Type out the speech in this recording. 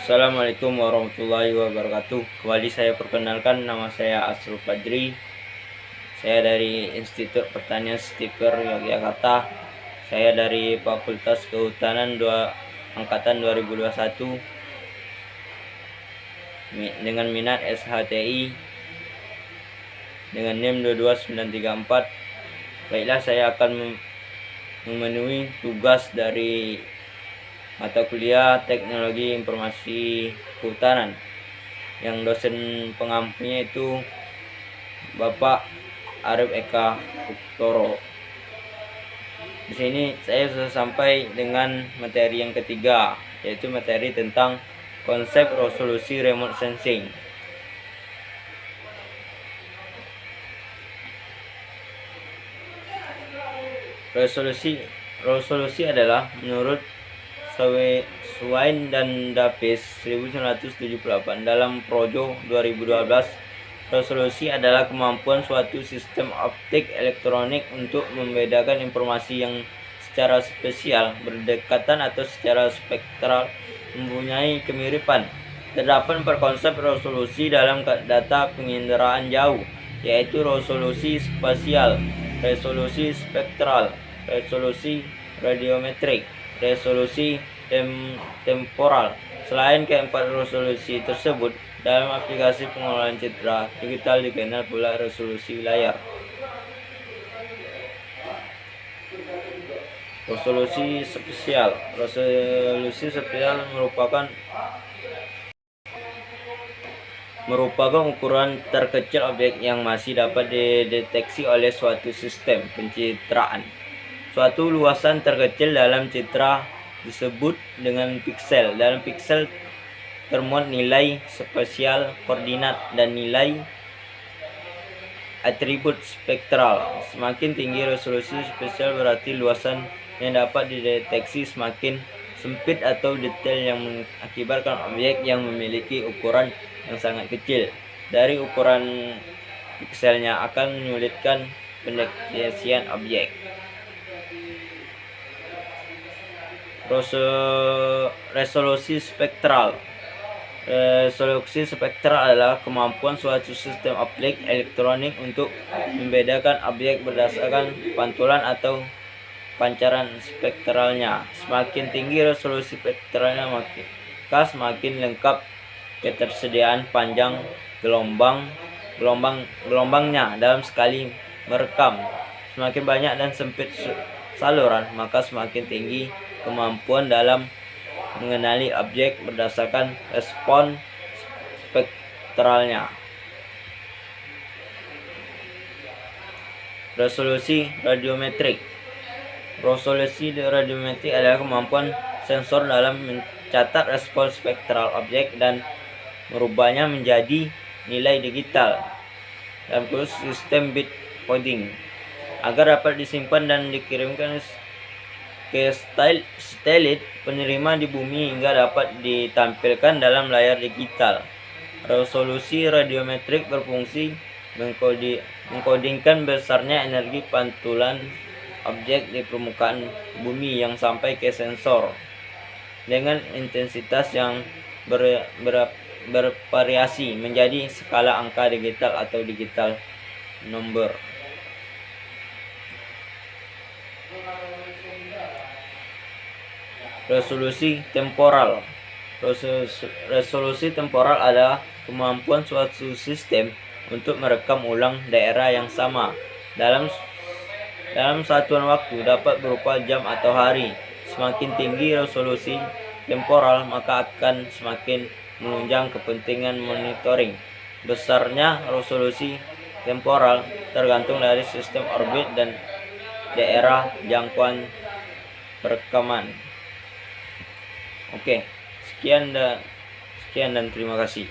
Assalamualaikum warahmatullahi wabarakatuh. Kembali saya perkenalkan, nama saya Asrul Fadri. Saya dari Institut Pertanian Stiker Yogyakarta. Saya dari Fakultas Kehutanan angkatan 2021 dengan minat SHTI dengan NIM 22934. Baiklah, saya akan memenuhi tugas dari mata kuliah Teknologi Informasi Kehutanan yang dosen pengampunya itu Bapak Arif Eka Uktoro. Di sini saya sudah sampai dengan materi yang ketiga, yaitu materi tentang konsep resolusi remote sensing. Resolusi adalah menurut Swain dan Davis 1978 dalam Projo 2012, resolusi adalah kemampuan suatu sistem optik elektronik untuk membedakan informasi yang secara spesial, berdekatan atau secara spektral mempunyai kemiripan. Terdapat konsep resolusi dalam data penginderaan jauh, yaitu resolusi spasial, resolusi spektral, resolusi radiometrik, resolusi temporal. Selain keempat resolusi tersebut, dalam aplikasi pengolahan citra digital dikenal pula resolusi layar. Resolusi spesial merupakan ukuran terkecil objek yang masih dapat dideteksi oleh suatu sistem pencitraan. Suatu luasan terkecil dalam citra disebut dengan piksel. Dalam piksel termuat nilai spasial, koordinat, dan nilai atribut spektral. Semakin tinggi resolusi spesial berarti luasan yang dapat dideteksi semakin sempit atau detail yang mengakibatkan objek yang memiliki ukuran yang sangat kecil dari ukuran pikselnya akan menyulitkan pendeteksian objek. Resolusi spektral. Resolusi spektral adalah kemampuan suatu sistem optik elektronik untuk membedakan objek berdasarkan pantulan atau pancaran spektralnya. Semakin tinggi resolusi spektralnya, maka semakin lengkap ketersediaan panjang gelombangnya dalam sekali merekam. Semakin banyak dan sempit saluran, maka semakin tinggi kemampuan dalam mengenali objek berdasarkan respon spektralnya. Resolusi radiometrik. Resolusi radiometrik adalah kemampuan sensor dalam mencatat respon spektral objek dan merubahnya menjadi nilai digital dalam sistem bit coding agar dapat disimpan dan dikirimkan ke satelit penerima di bumi hingga dapat ditampilkan dalam layar digital. Resolusi radiometrik berfungsi mengkodingkan besarnya energi pantulan objek di permukaan bumi yang sampai ke sensor dengan intensitas yang bervariasi menjadi skala angka digital atau digital number. Resolusi temporal. Resolusi temporal adalah kemampuan suatu sistem untuk merekam ulang daerah yang sama dalam satuan waktu, dapat berupa jam atau hari. Semakin tinggi resolusi temporal, maka akan semakin menunjang kepentingan monitoring. Besarnya resolusi temporal tergantung dari sistem orbit dan daerah jangkauan perekaman. Oke, sekian dan terima kasih.